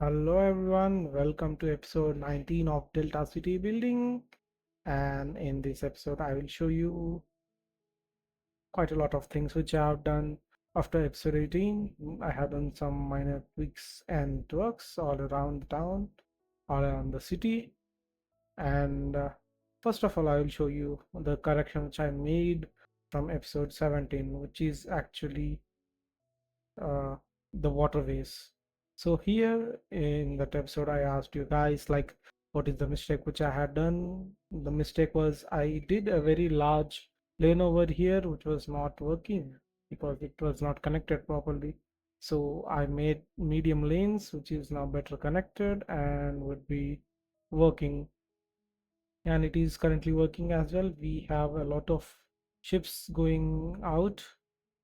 Hello everyone, welcome to episode 19 of Delta City Building. And in this episode, I will show you quite a lot of things which I have done after episode 18. I have done some minor tweaks and works all around the town, all around the city. And first of all, I will show you the correction which I made from episode 17, which is actually uh, the waterways. So here in that episode, I asked you guys like, what is the mistake which I had done? The mistake was I did a very large lane over here, which was not working because it was not connected properly. So I made medium lanes, which is now better connected and would be working, and it is currently working as well. We have a lot of ships going out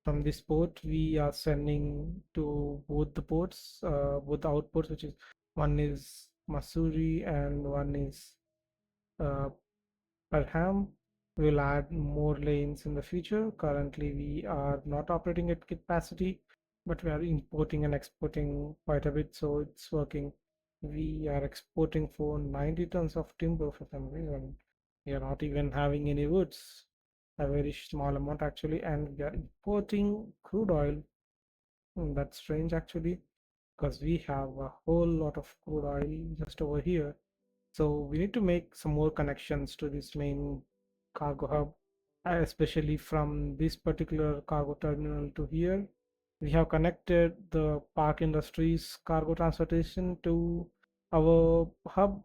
from this port. We are sending to both the ports, both the outports, which is one is Missouri and one is uh, Perham. We'll add more lanes in the future. Currently, we are not operating at capacity, but we are importing and exporting quite a bit, so it's working. We are exporting for 90 tons of timber for some reason. We are not even having any woods, a very small amount actually, and we are importing crude oil. That's strange actually, because we have a whole lot of crude oil just over here. So we need to make some more connections to this main cargo hub, especially from this particular cargo terminal to here. We have connected the Park Industries cargo transportation to our hub,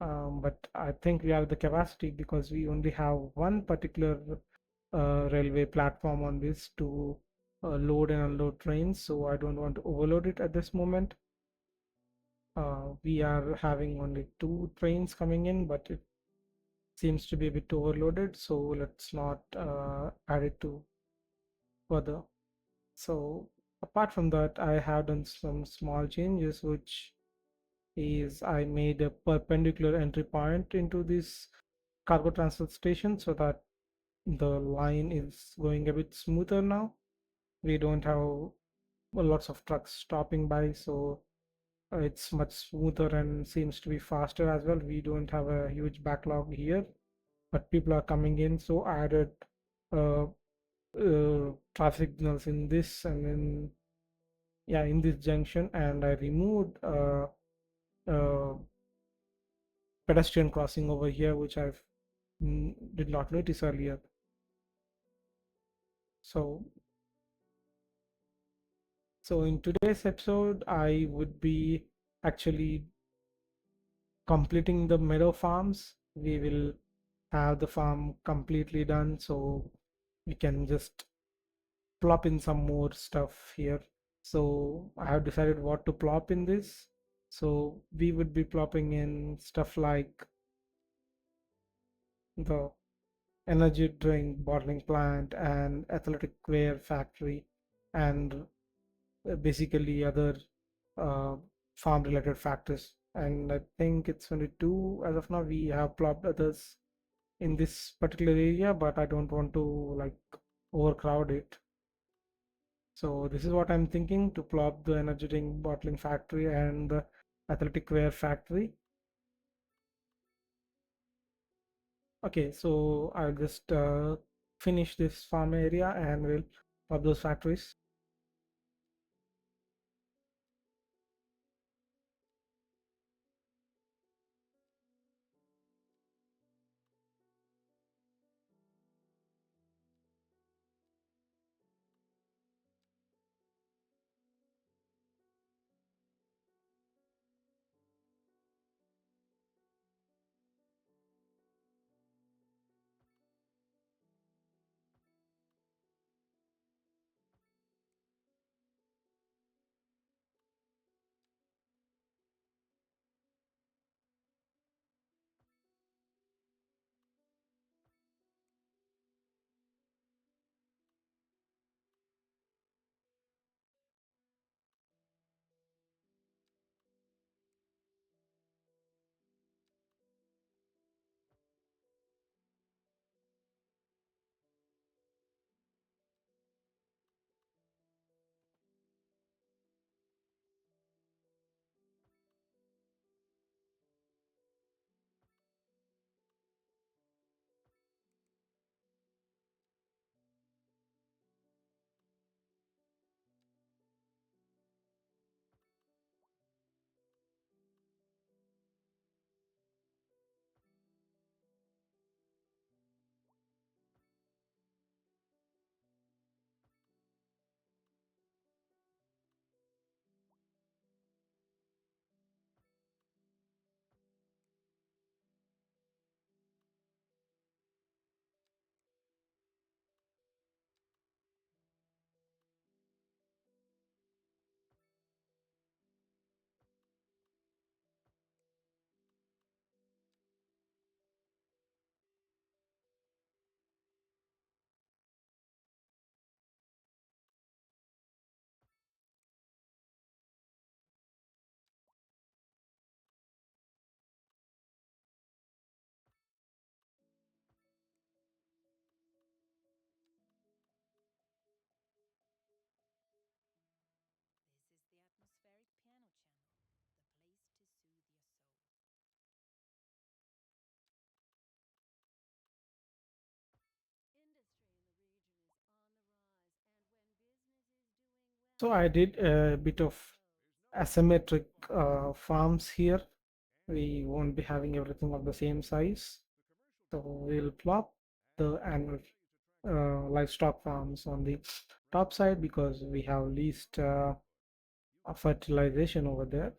but I think we have the capacity because we only have one particular railway platform on this to load and unload trains. So I don't want to overload it at this moment. We are having only two trains coming in, but it seems to be a bit overloaded, so let's not add it to further. So apart from that, I have done some small changes, which is I made a perpendicular entry point into this cargo transfer station so that the line is going a bit smoother now. We don't have lots of trucks stopping by, so it's much smoother and seems to be faster as well. We don't have a huge backlog here, but people are coming in, so I added uh, traffic signals in this and then yeah in this junction, and I removed uh, pedestrian crossing over here, which I did not notice earlier. So in today's episode, I would be actually completing the Meadow Farms. We will have the farm completely done, so we can just plop in some more stuff here. So I have decided what to plop in this. So we would be plopping in stuff like the energy drink bottling plant and athletic wear factory, and basically other uh, farm related factors. And I think it's only two as of now. We have plopped others in this particular area, but I don't want to like overcrowd it. So this is what I'm thinking, to plop the energy drink bottling factory and the athletic wear factory. Okay, so I'll just finish this farm area and we'll plop those factories. So I did a bit of asymmetric farms here. We won't be having everything of the same size. So we'll plop the animal livestock farms on the top side because we have least fertilization over there.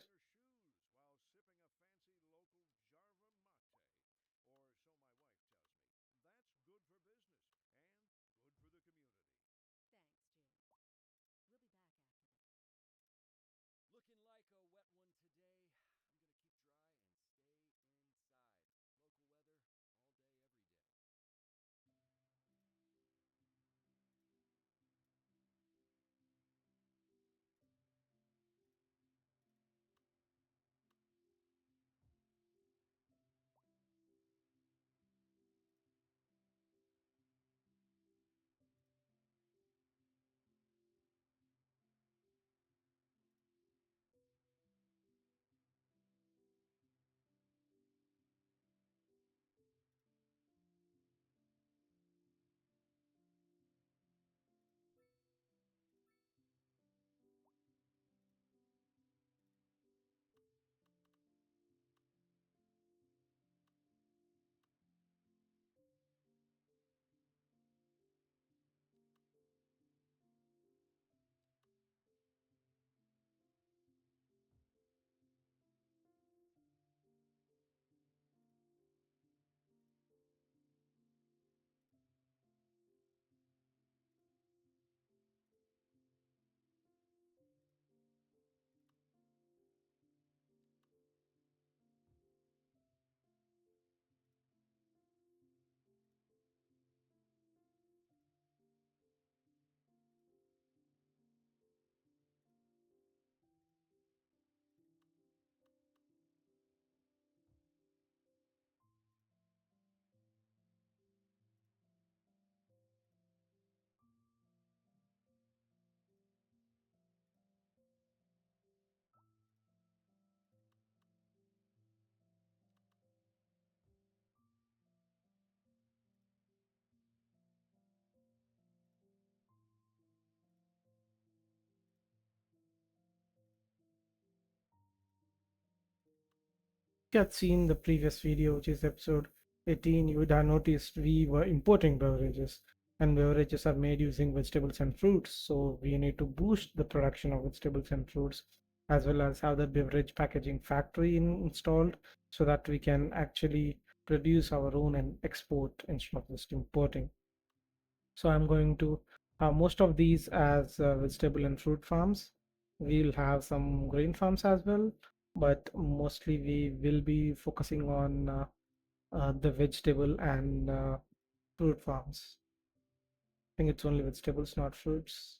You had seen the previous video, which is episode 18, you would have noticed we were importing beverages, and beverages are made using vegetables and fruits. So we need to boost the production of vegetables and fruits, as well as have the beverage packaging factory installed so that we can actually produce our own and export instead of just importing. So I'm going to most of these as vegetable and fruit farms. We'll have some grain farms as well, but mostly we will be focusing on the vegetable and fruit farms. I think it's only vegetables, not fruits.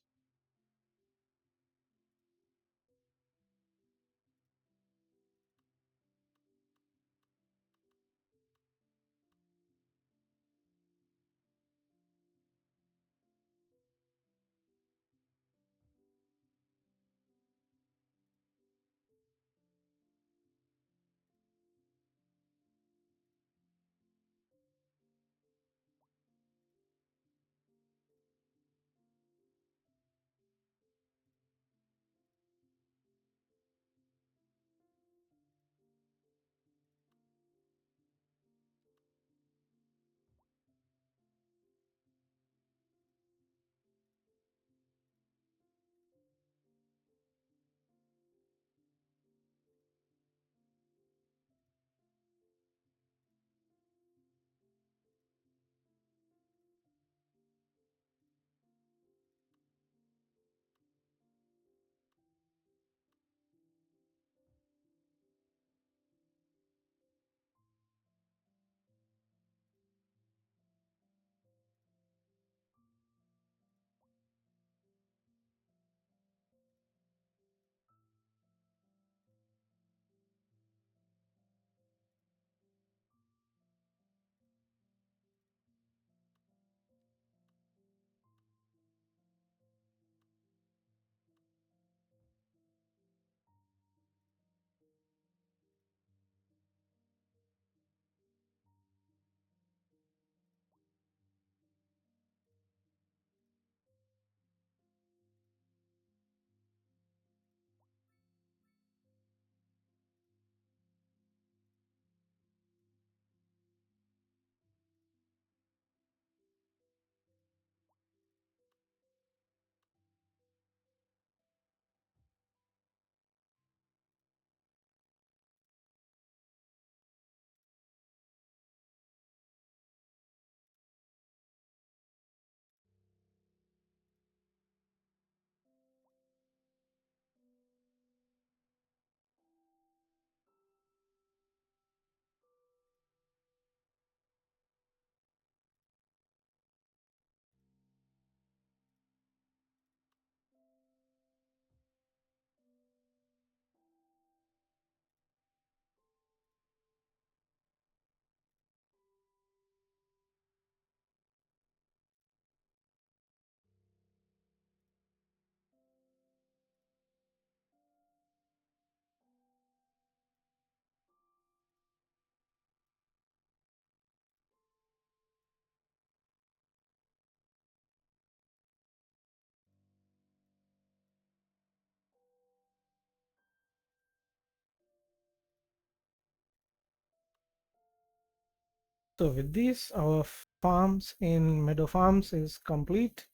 So with this, our farms in Meadow Farms is complete.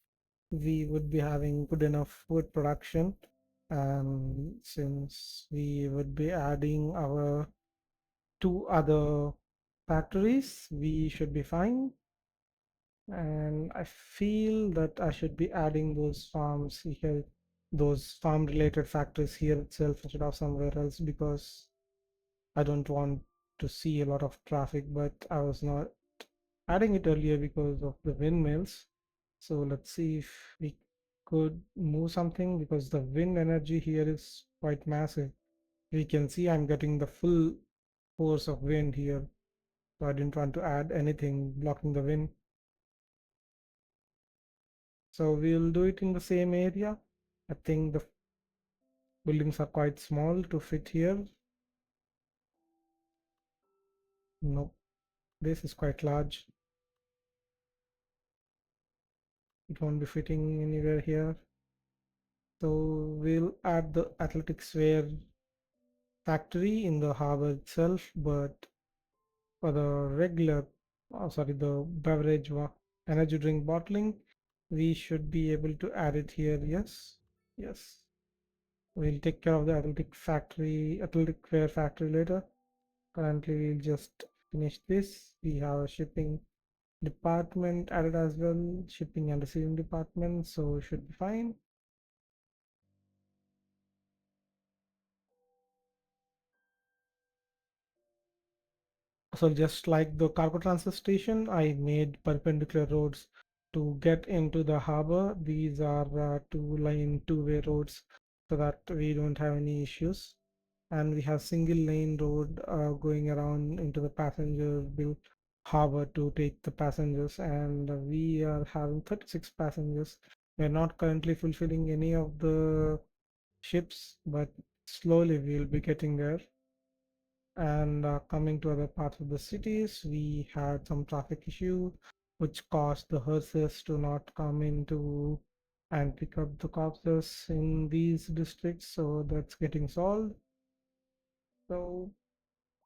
We would be having good enough food production. And since we would be adding our two other factories, we should be fine. And I feel that I should be adding those farms here, those farm related factories here itself instead of somewhere else, because I don't want to see a lot of traffic. But I was not adding it earlier because of the windmills. So let's see if we could move something, because the wind energy here is quite massive. We can see I'm getting the full force of wind here. So I didn't want to add anything blocking the wind. So we'll do it in the same area. I think the buildings are quite small to fit here. No, this is quite large. It won't be fitting anywhere here. So we'll add the athletics wear factory in the harbor itself, but for the regular, sorry, the energy drink bottling, we should be able to add it here. Yes, yes. We'll take care of the athletic wear factory later. Currently, we'll just finish this. We have a shipping department added as well, shipping and receiving department, so should be fine. So just like the cargo transfer station, I made perpendicular roads to get into the harbor. These are two-lane, two-way roads so that we don't have any issues. And we have single lane road going around into the passenger built harbor to take the passengers. And we are having 36 passengers. We're not currently fulfilling any of the ships, but slowly we'll be getting there. And coming to other parts of the cities, we had some traffic issue, which caused the hearses to not come into and pick up the corpses in these districts. So that's getting solved. So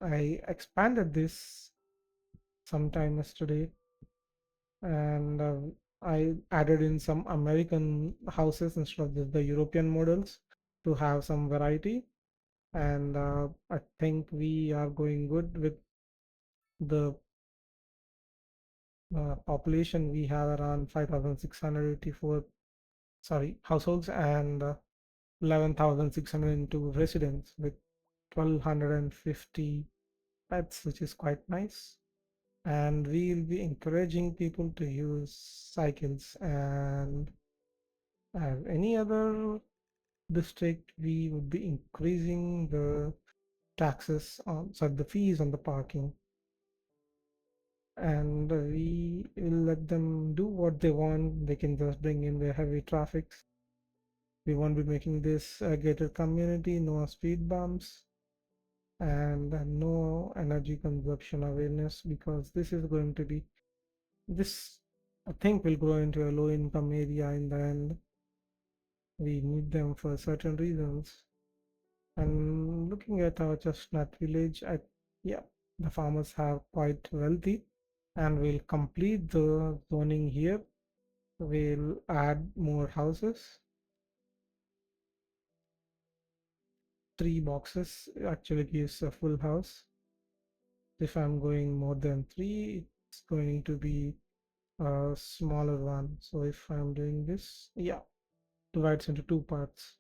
I expanded this sometime yesterday, and I added in some American houses instead of the European models to have some variety. And I think we are going good with the population. We have around 5,684, sorry, households, and 11,602 residents with 1,250 pets, which is quite nice. And we'll be encouraging people to use cycles. And any other district, we would be increasing the taxes on, sorry, the fees on the parking. And we will let them do what they want. They can just bring in their heavy traffics. We won't be making this a gated community, no speed bumps, and no energy consumption awareness, because this is going to be, this I think will grow into a low income area in the end. We need them for certain reasons. And looking at our Chestnut village, yeah, the farmers have quite wealthy, and we'll complete the zoning here. We'll add more houses. 3 boxes actually gives a full house. If I'm going more than three, it's going to be a smaller one. So if I'm doing this, yeah, divides into two parts.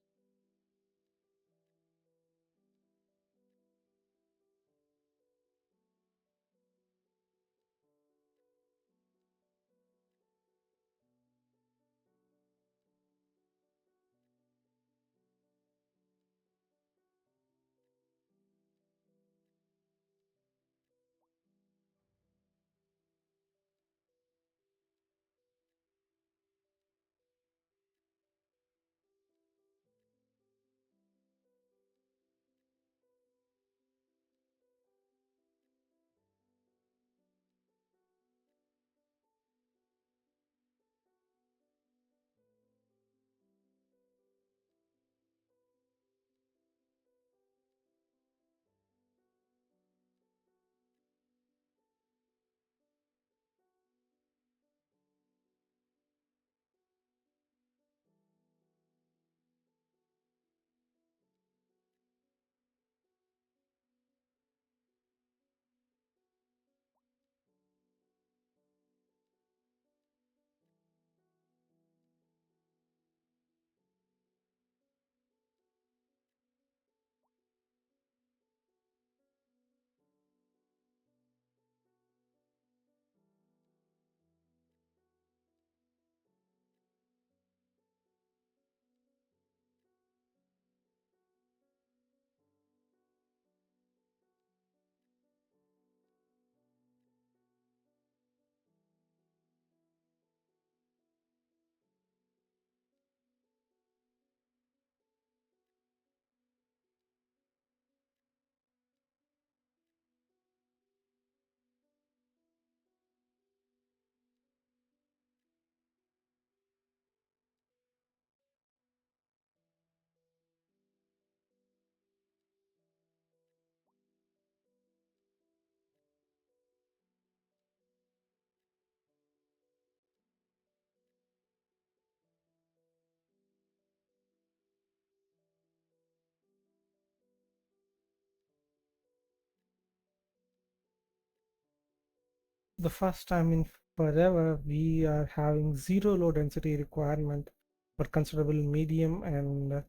the first time in forever we are having zero low density requirement, but considerable medium and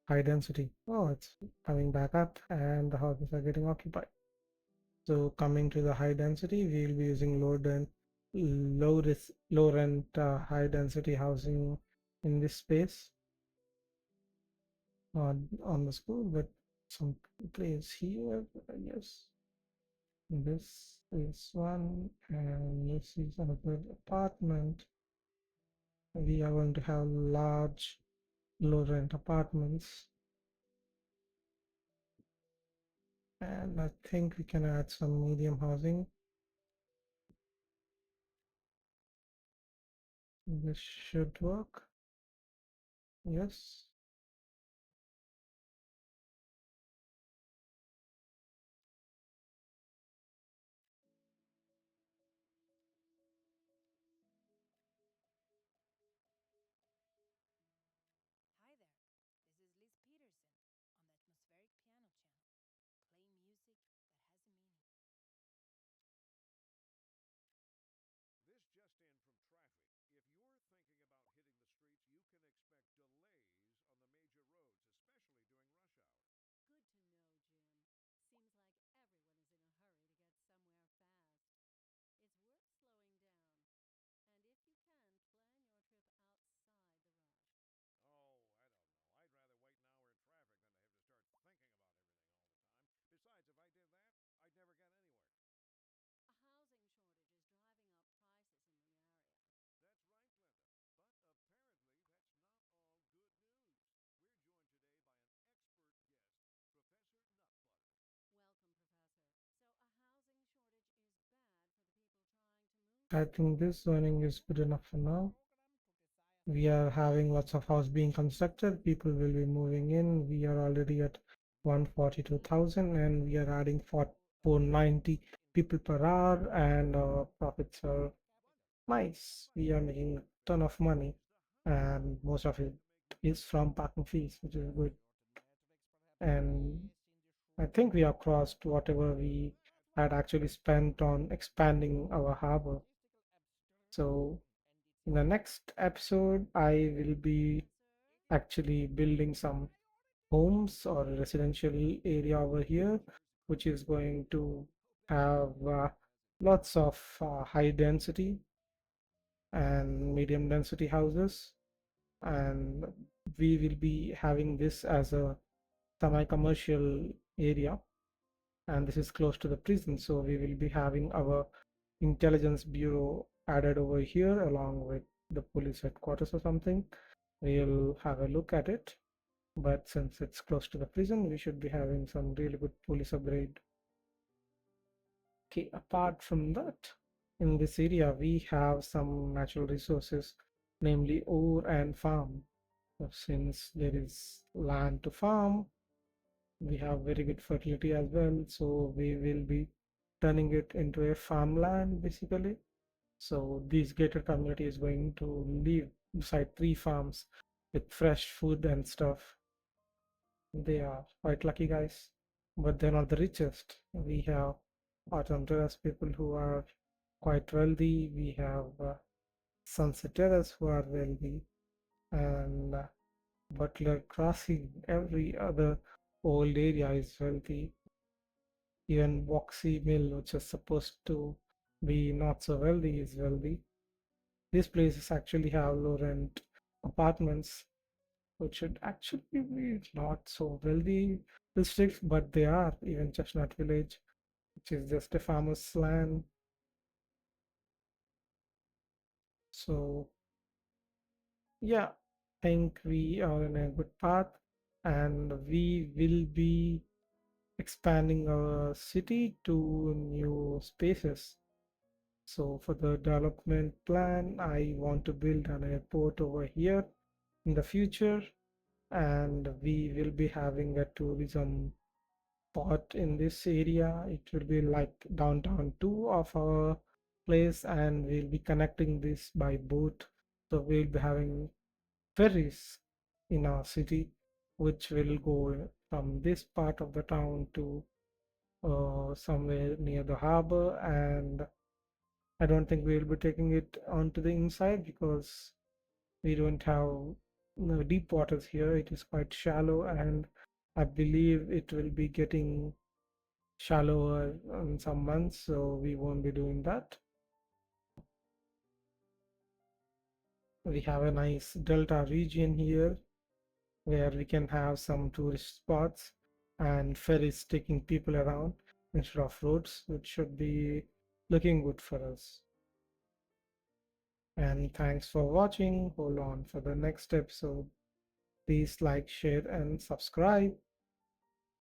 high density. Oh, it's coming back up and the houses are getting occupied. So coming to the high density, we'll be using low rent, high density housing in this space on the school, but some place here, I guess. This is one, and this is another apartment. We are going to have large low rent apartments, and I think we can add some medium housing. This should work. Yes. Hi there, this is Liz Peterson on the Atmospheric Piano Channel, playing music that has a meaning. This just in from traffic. If you're thinking about hitting the streets, you can expect delays on the major roads, especially during rush hour. Good to know, Jim. Seems like everyone is in a hurry to get somewhere fast. It's worth slowing down, and if you can, plan your trip outside the rush. Oh, I don't know. I'd rather wait an hour in traffic than to have to start thinking about everything all the time. Besides, if I did that, I'd never get anywhere. A housing shortage is driving up prices in the area. That's right, Glenda. But apparently, that's not all good news. We're joined today by an expert guest, Professor Nutbutter. Welcome, Professor. So, a housing shortage is bad for the people trying to move I here? think this zoning is good enough for now. We are having lots of house being constructed. People will be moving in. We are already at 142,000 and we are adding 490 people per hour and our profits are nice. We are making a ton of money and most of it is from parking fees, which is good. And I think we have crossed whatever we had actually spent on expanding our harbor. So in the next episode, I will be actually building some homes or residential area over here, which is going to have lots of high density and medium density houses. And we will be having this as a semi-commercial area. And this is close to the prison. So we will be having our intelligence bureau added over here along with the police headquarters or something. We'll have a look at it. But since it's close to the prison, we should be having some really good police upgrade. Okay, apart from that, in this area, we have some natural resources, namely ore and farm. Since there is land to farm, we have very good fertility as well. So we will be turning it into a farmland basically. So this gated community is going to live beside three farms with fresh food and stuff. They are quite lucky guys, but they're not the richest. We have Autumn Terrace people who are quite wealthy. We have Sunset Terrace who are wealthy, and Butler Crossing, every other old area is wealthy. Even Boxy Mill, which is supposed to be not so wealthy, is wealthy. These places actually have low rent apartments, which should actually be not so wealthy districts, but they are. Even Chestnut Village, which is just a farmer's land. So yeah, I think we are in a good path, and we will be expanding our city to new spaces. So for the development plan, I want to build an airport over here in the future, and we will be having a tourism spot in this area. It will be like downtown two of our place, and we'll be connecting this by boat. So we'll be having ferries in our city, which will go from this part of the town to somewhere near the harbor, and I don't think we'll be taking it onto the inside because we don't have deep waters here. It is quite shallow, and I believe it will be getting shallower in some months, so we won't be doing that. We have a nice delta region here where we can have some tourist spots and ferries taking people around instead of roads, which should be looking good for us. And thanks for watching. Hold on for the next episode. Please like, share, and subscribe.